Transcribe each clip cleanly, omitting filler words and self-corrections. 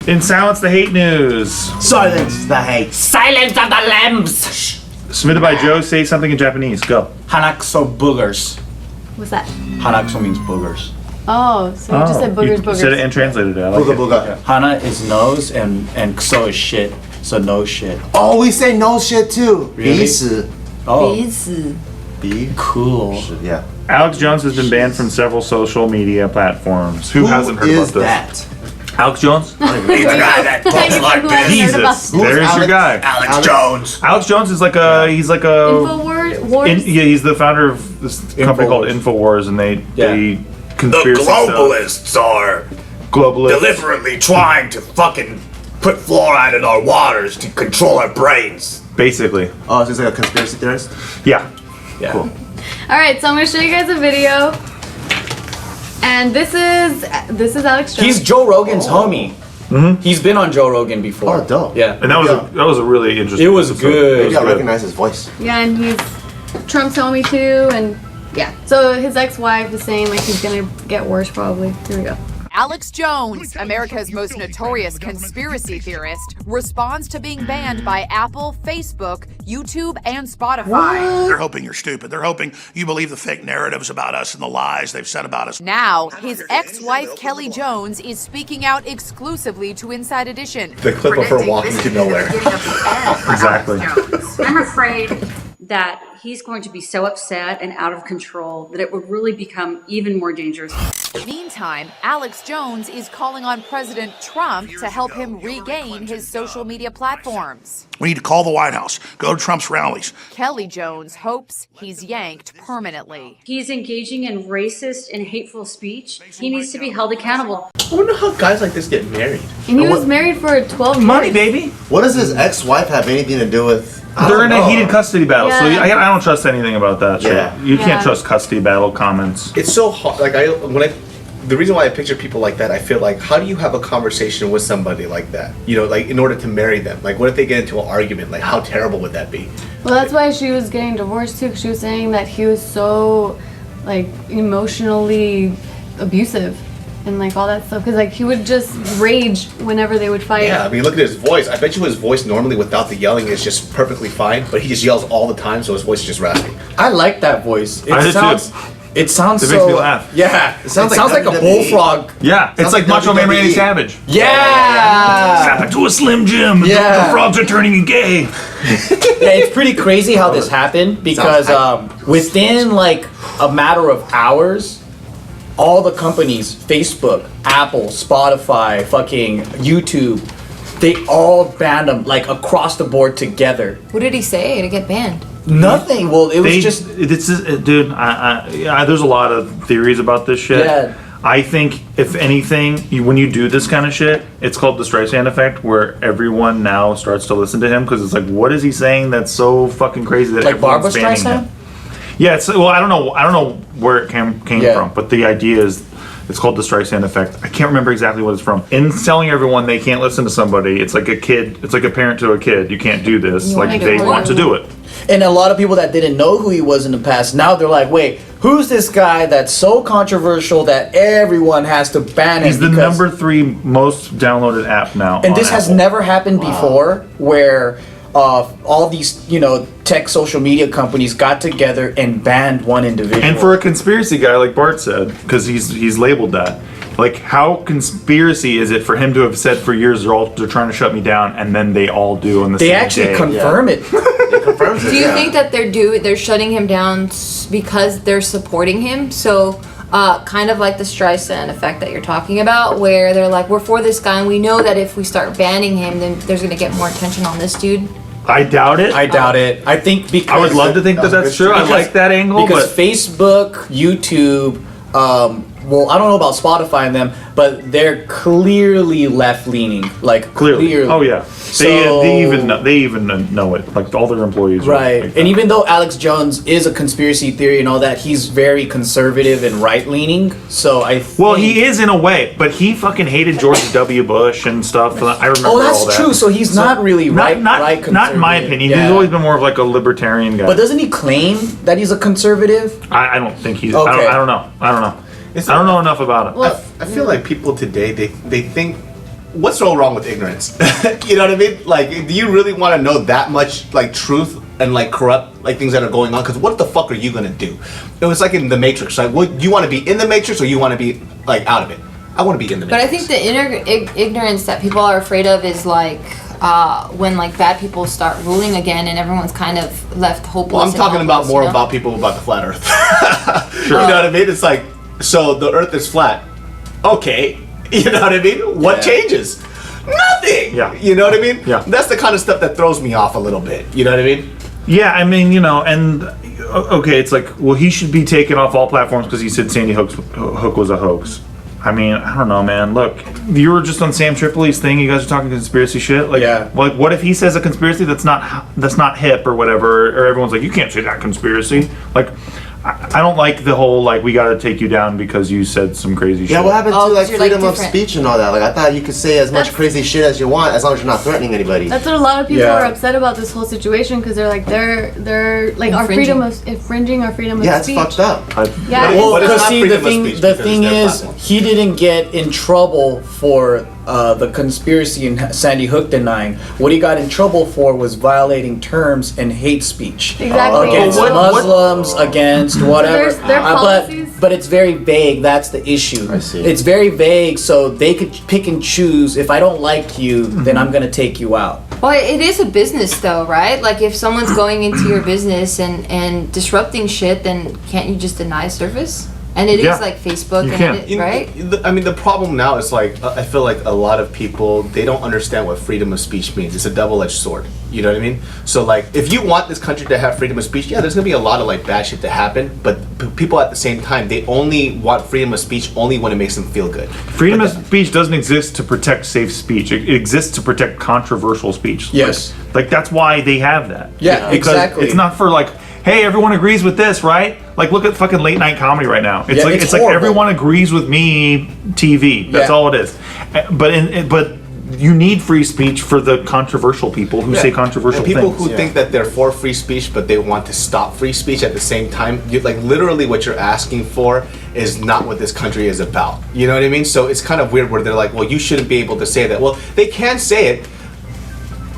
In Silence the Hate News. Silence the hate. Silence of the lambs. Submitted by Joe. Say something in Japanese. Go. Hanakso boogers. What's that? Hanakso means boogers. Oh, so you just said boogers, You boogers. said it and translated it. I like Booga it. booga. Hana is nose and kso is shit. So no shit. Oh, we say no shit too. Really? 鼻屎. Oh, 鼻子. B. cool. Yeah. Alex Jones has been banned from several social media platforms. Who hasn't heard is about that? this? Alex Jones? He's the guy that Tell talks you like who hasn't this. heard about Jesus. this. There's your Alex? guy. Alex Jones. Alex Jones is like a, he's like a, Infowars? Wars? yeah, he's the founder of this company called InfoWars, and they The conspiracy stuff. globalists are Globalists. deliberately trying to fucking put fluoride in our waters to control our brains. Basically. Oh, so he's like a conspiracy theorist? Yeah. Yeah. Cool. Alright, so I'm gonna show you guys a video. And this is Alex Jones. He's Joe Rogan's homie. Mm-hmm. He's been on Joe Rogan before. Oh, dope. Yeah. And that was a really interesting It was episode. good. Maybe I recognize his voice. Yeah, and he's Trump's homie too, and yeah. So his ex-wife is saying like he's gonna get worse probably. Here we go. Alex Jones, America's most notorious conspiracy theorist, responds to being banned by Apple, Facebook, YouTube, and Spotify. They're hoping you're stupid. They're hoping you believe the fake narratives about us and the lies they've said about us. Now, his ex-wife Kelly Jones is speaking out exclusively to Inside Edition. The clip of her walking to nowhere. Exactly. I'm afraid that he's going to be so upset and out of control that it would really become even more dangerous. Meantime, Alex Jones is calling on President Trump to help him regain his social media platforms. We need to call the White House, go to Trump's rallies. Kelly Jones hopes he's yanked permanently. He's engaging in racist and hateful speech. He needs to be held accountable. I wonder how guys like this get married. And he was married for 12 years. Money, baby. What does his ex-wife have anything to do with? They're in a heated custody battle, so Yeah. I don't trust anything about that shit. Yeah. You Yeah. can't trust custody battle comments. It's so hard. Like the reason why I picture people like that, I feel like, how do you have a conversation with somebody like that? You know, like in order to marry them. Like, what if they get into an argument? Like, how terrible would that be? Well, that's why she was getting divorced too, 'cause she was saying that he was so like emotionally abusive and like all that stuff. Because like he would just rage whenever they would fight. Yeah, I mean, look at his voice. I bet you his voice normally without the yelling is just perfectly fine, but he just yells all the time, so his voice is just raspy. I like that voice. I do too. It sounds It so. makes me laugh. Yeah. It sounds like a WWE. bullfrog. Yeah, it's Sounds like like Macho Man Randy WWE. Savage. Yeah. Snap it to a Slim Jim. Yeah. The frogs are turning gay. Yeah, it's pretty crazy how this happened because within like a matter of hours, all the companies, Facebook, Apple, Spotify, fucking YouTube, they all banned them like across the board together. What did he say to get banned? Nothing. Well, it was just. Dude. There's a lot of theories about this shit. Yeah. I think if anything, when you do this kind of shit, it's called the Streisand effect, where everyone now starts to listen to him because it's like, what is he saying that's so fucking crazy that Like everyone's Barbra banning Streisand? him? Yeah, it's well, I don't know where it came from, but the idea is it's called the Streisand effect. I can't remember exactly what it's from. In telling everyone they can't listen to somebody, it's like a kid, it's like a parent to a kid. You can't do this. Like they want to do it. And a lot of people that didn't know who he was in the past, now they're like, wait, who's this guy that's so controversial that everyone has to ban him? He's the number 3 most downloaded app now. And on this has Apple. never happened before, where all these, tech social media companies got together and banned one individual. And for a conspiracy guy, like Bart said, because he's labeled that, like how conspiracy is it for him to have said for years they're trying to shut me down, and then they all do on the same day? They actually confirm it. It confirms it. Do you think that they're shutting him down because they're supporting him? So kind of like the Streisand effect that you're talking about, where they're like, we're for this guy and we know that if we start banning him, then there's going to get more attention on this dude. I doubt it. I doubt it. I think because I would love to think that that's true. I like that angle, because but Facebook, YouTube, well, I don't know about Spotify and them, but they're clearly left-leaning. Like clearly. Oh yeah. They even know it. Like all their employees. Right. Like And even though Alex Jones is a conspiracy theory and all that, he's very conservative and right-leaning. So I think... Well, he is in a way, but he fucking hated George W. Bush and stuff. I remember Oh, that's all that. true. So he's not really right Not in my opinion. Yeah. He's always been more of like a libertarian guy. But doesn't he claim that he's a conservative? I don't think he's. Okay. I don't know. I don't know enough about it. I feel like people today they think what's so wrong with ignorance? You know what I mean? Like, do you really want to know that much like truth and like corrupt like things that are going on? Because what the fuck are you gonna do? It was like in the Matrix. Like, what you want to be in the Matrix or you want to be like out of it? I want to be in the But Matrix. I think the inner ignorance that people are afraid of is like when like bad people start ruling again and everyone's kind of left hopeless. Well, I'm and talking about helpless, more you know? about people about the flat Earth. You know what I mean? It's like, so the Earth is flat. Okay, you know what I mean? What changes? Nothing. Yeah. You know what I mean? Yeah. That's the kind of stuff that throws me off a little bit. You know what I mean? Yeah, I mean, you know, and okay, it's like, well, he should be taken off all platforms because he said Sandy Hook was a hoax. I mean, I don't know, man. Look, you were just on Sam Tripoli's thing. You guys are talking conspiracy shit. Like, like, what if he says a conspiracy that's not hip or whatever? Or everyone's like, you can't say that conspiracy. Like, I don't like the whole like we got to take you down because you said some crazy shit. Yeah, what happened to like you're, freedom like, of different. speech and all that? Like I thought you could say as much crazy shit as you want as long as you're not threatening anybody. That's what a lot of people are upset about this whole situation because they're like they're like our freedom of infringing our freedom of speech. Yeah, it's fucked up. Yeah, Well, But it's because not see, freedom of speech the because thing it's their is, platform. he didn't get in trouble for the conspiracy and Sandy Hook denying. What he got in trouble for was violating terms and hate speech Exactly. against What- Muslims, against whatever. their policies- but it's very vague. That's the issue. I see. It's very vague, so they could pick and choose. If I don't like you, then I'm gonna take you out. Well, it is a business though, right? Like if someone's going into your business and disrupting shit, then can't you just deny service? And it Yeah. is like Facebook, You and can. it, right? I mean, the problem now is like I feel like a lot of people, they don't understand what freedom of speech means. It's a double-edged sword. You know what I mean? So like, if you want this country to have freedom of speech, yeah, there's gonna be a lot of like bad shit to happen. But people at the same time, they only want freedom of speech only when it makes them feel good. Freedom of speech doesn't exist to protect safe speech. It exists to protect controversial speech. Yes. Like that's why they have that. Yeah, because exactly. it's not for like, hey, everyone agrees with this, right? Like look at fucking late night comedy right now. It's Yeah, like it's like horrible. everyone agrees with me TV. That's Yeah. all it is. But you need free speech for the controversial people who say controversial and people things. who think that they're for free speech but they want to stop free speech at the same time, you like literally what you're asking for is not what this country is about. You know what I mean? So it's kind of weird where they're like, well, you shouldn't be able to say that. Well, they can say it,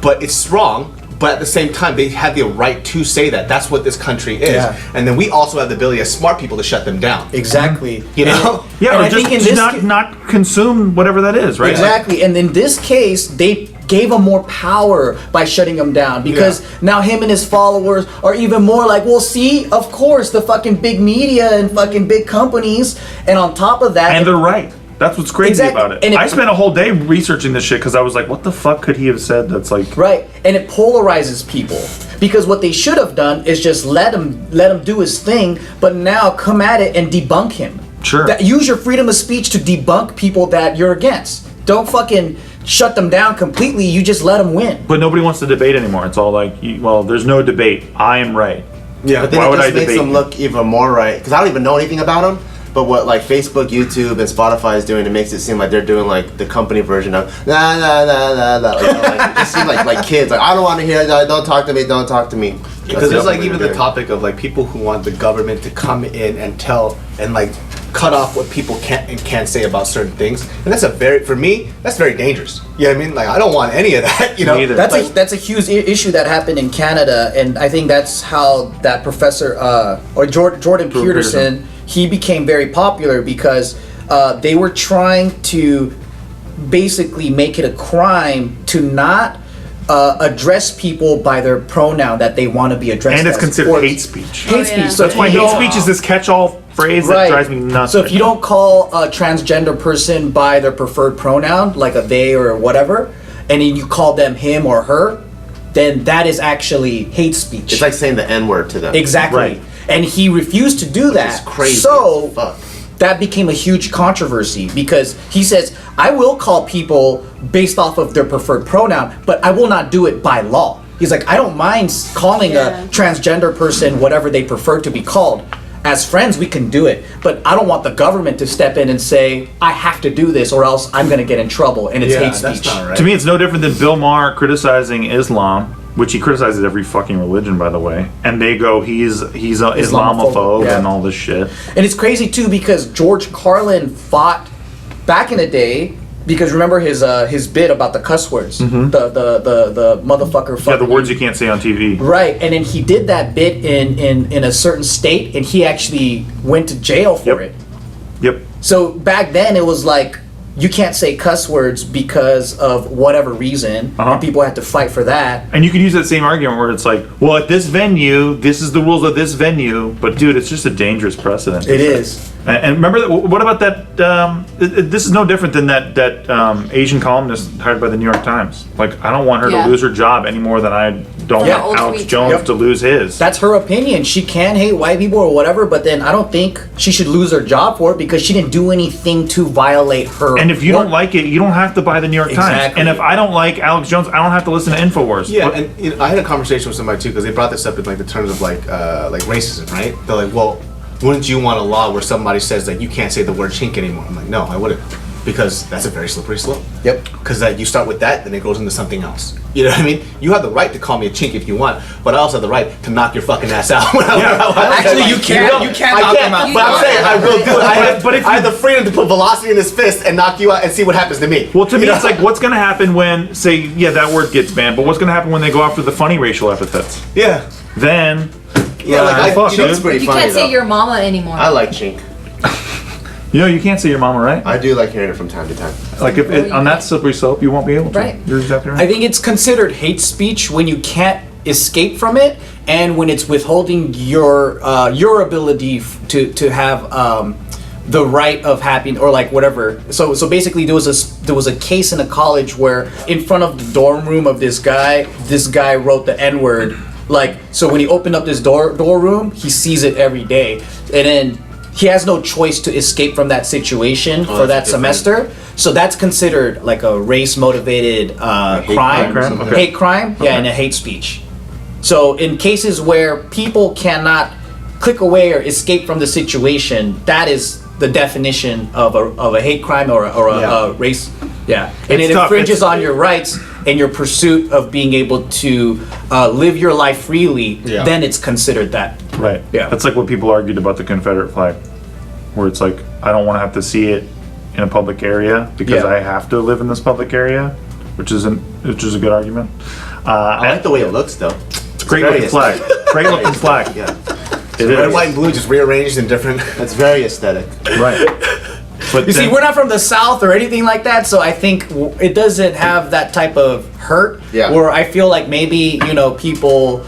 but it's wrong. But at the same time, they have the right to say that. That's what this country is. Yeah. And then we also have the ability as smart people to shut them down. Exactly. You know? Yeah, And or I think in just this not consume whatever that is, right? Exactly. And in this case, they gave him more power by shutting him down because now him and his followers are even more like, well, see, of course, the fucking big media and fucking big companies. And on top of that, And they're right. That's what's crazy Exactly. about it. And I spent a whole day researching this shit because I was like, what the fuck could he have said that's like... right, and it polarizes people because what they should have done is just let him do his thing, but now come at it and debunk him. Sure. Use your freedom of speech to debunk people that you're against. Don't fucking shut them down completely. You just let them win. But nobody wants to debate anymore. It's all like, well, there's no debate. I am right. Yeah, but then Why it would just I makes debate them you? look even more right. Because I don't even know anything about them. But what like Facebook, YouTube, and Spotify is doing, it makes it seem like they're doing like the company version of nah nah nah nah nah. Like, it just seems like kids. Like I don't want to hear that. Don't talk to me. Don't talk to me. Because there's like even the topic of like people who want the government to come in and tell and like cut off what people can't and can't say about certain things, and that's for me that's very dangerous. You know what I mean? Like I don't want any of that. You know, Neither. That's a huge issue that happened in Canada, and I think that's how that professor or Jordan Peterson, he became very popular because they were trying to basically make it a crime to not address people by their pronoun that they want to be addressed And it's as. considered Or- hate speech. Hate speech. So that's why hate speech is this catch-all phrase that drives me nuts. So if you don't call a transgender person by their preferred pronoun, like a they or whatever, and then you call them him or her, then that is actually hate speech. It's like saying the N-word to them. Exactly. Right. And he refused to do that. It's crazy. So Fuck. that became a huge controversy because he says, I will call people based off of their preferred pronoun, but I will not do it by law. He's like, I don't mind calling a transgender person whatever they prefer to be called. As friends, we can do it, but I don't want the government to step in and say, I have to do this or else I'm going to get in trouble, and it's hate speech. To me, it's no different than Bill Maher criticizing Islam, which he criticizes every fucking religion, by the way. And they go, he's an Islamophobe and all this shit. And it's crazy too because George Carlin fought back in the day because remember his bit about the cuss words, the motherfucker. Yeah, the words you can't say on TV. Right, and then he did that bit in a certain state, and he actually went to jail for it. Yep. So back then it was like you can't say cuss words because of whatever reason, and people had to fight for that. And you could use that same argument where it's like, well, at this venue, this is the rules of this venue, but dude, it's just a dangerous precedent. It is. And remember, what about that? This is no different than that Asian columnist hired by the New York Times. Like, I don't want her to lose her job any more than I don't want Alex Jones to lose his. That's her opinion. She can hate white people or whatever, but then I don't think she should lose her job for it because she didn't do anything to violate her. And if you don't like it, you don't have to buy the New York Times. And if I don't like Alex Jones, I don't have to listen to InfoWars. Yeah, and you know, I had a conversation with somebody too because they brought this up in like the terms of like racism, right? They're like, well, wouldn't you want a law where somebody says that you can't say the word chink anymore? I'm like, no, I wouldn't, because that's a very slippery slope. Yep. Because you start with that, then it goes into something else. You know what I mean? You have the right to call me a chink if you want, but I also have the right to knock your fucking ass out. Actually, you can't knock him out. But I'm saying I will do it. I have the freedom to put velocity in his fist and knock you out and see what happens to me. Well, to me, it's like, what's going to happen when, say, yeah, that word gets banned, but what's going to happen when they go after the funny racial epithets? Yeah. Then... Yeah, it's pretty funny. You can't say your mama anymore. I like chink. You can't say your mama, right? I do like hearing it from time to time. Like if on that slippery slope, you won't be able to. Right. You're exactly right. I think it's considered hate speech when you can't escape from it, and when it's withholding your ability to have the right of having, or like whatever. So basically, there was a case in a college where in front of the dorm room of this guy wrote the N-word. Like, so when he opened up this door room, he sees it every day, and then he has no choice to escape from that situation for that semester. So that's considered like a race motivated crime, hate crime, and a hate speech. So in cases where people cannot click away or escape from the situation, that is the definition of a hate crime or a race. Yeah, and it infringes on your rights and your pursuit of being able to live your life freely. Then it's considered that. Right. Yeah. That's like what people argued about the Confederate flag, where it's like, I don't want to have to see it in a public area because I have to live in this public area, which is a good argument. I like the way it looks, though. It's a great looking flag. Great looking flag. Yeah. It is. Red, white, and blue just rearranged in different. That's very aesthetic. Right. But you see, we're not from the South or anything like that, so I think it doesn't have that type of hurt. Yeah. Where I feel like maybe, people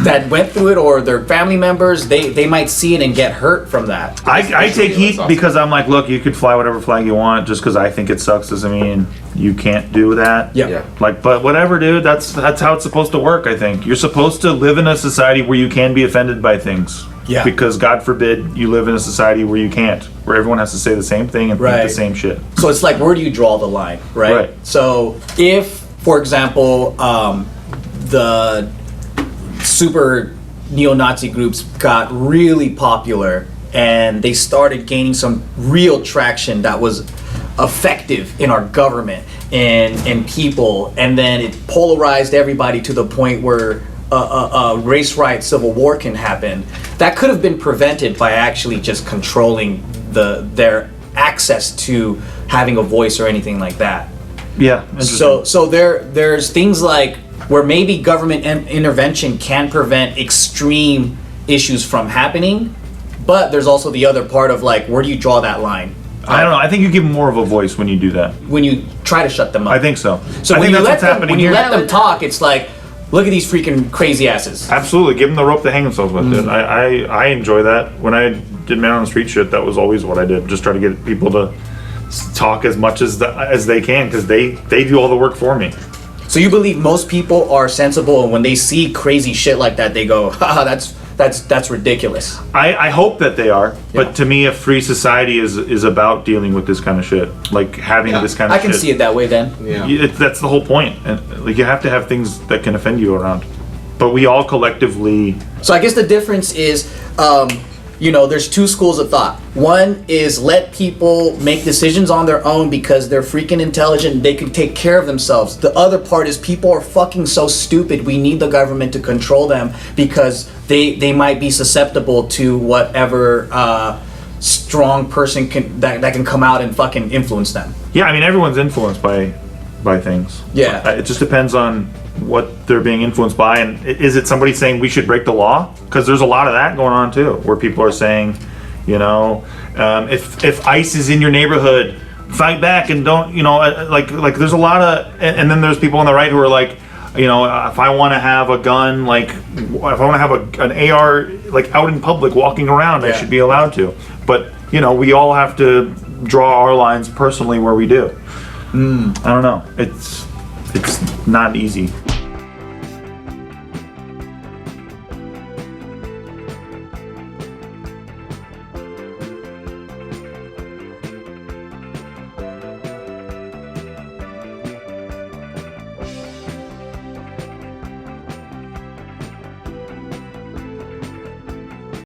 that went through it or their family members, they might see it and get hurt from that. I take heat because I'm like, look, you could fly whatever flag you want. Just because I think it sucks doesn't mean you can't do that. Yeah. Like, but whatever, dude. That's how it's supposed to work. I think you're supposed to live in a society where you can be offended by things. Yeah. Because God forbid you live in a society where you can't, where everyone has to say the same thing and think the same shit. So it's like, where do you draw the line, right? So if, for example, the super neo-Nazi groups got really popular and they started gaining some real traction that was effective in our government and people, and then it polarized everybody to the point where a race riot civil war can happen, that could have been prevented by actually just controlling their access to having a voice or anything like that. Yeah. So there's things like where maybe government intervention can prevent extreme issues from happening, but there's also the other part of like, where do you draw that line? I don't know. I think you give them more of a voice when you do that. When you try to shut them up. I think so. So I when think you that's what's happening here. let them talk, it's like, look at these freaking crazy asses. Absolutely, give them the rope to hang themselves with. Dude. I enjoy that. When I did Man on the Street shit, that was always what I did. Just try to get people to talk as much as they can, because they do all the work for me. So you believe most people are sensible, and when they see crazy shit like that, they go, haha, that's ridiculous. I hope that they are, but to me, a free society is about dealing with this kind of shit, like having this kind of shit. I can see it that way then. Yeah. That's the whole point, and like you have to have things that can offend you around, but we all collectively. So I guess the difference is, there's two schools of thought. One is let people make decisions on their own because they're freaking intelligent and they can take care of themselves. The other part is people are fucking so stupid, we need the government to control them because they might be susceptible to whatever strong person that can come out and fucking influence them. Yeah, I mean everyone's influenced by things. Yeah. It just depends on what they're being influenced by, and is it somebody saying we should break the law? Because there's a lot of that going on too, where people are saying, you know, if ICE is in your neighborhood, fight back and don't, you know, like there's a lot of, and then there's people on the right who are like, you know, if I want to have a gun, like if I want to have an AR like out in public walking around, I should be allowed to. But you know, we all have to draw our lines personally where we do. I don't know. It's not easy.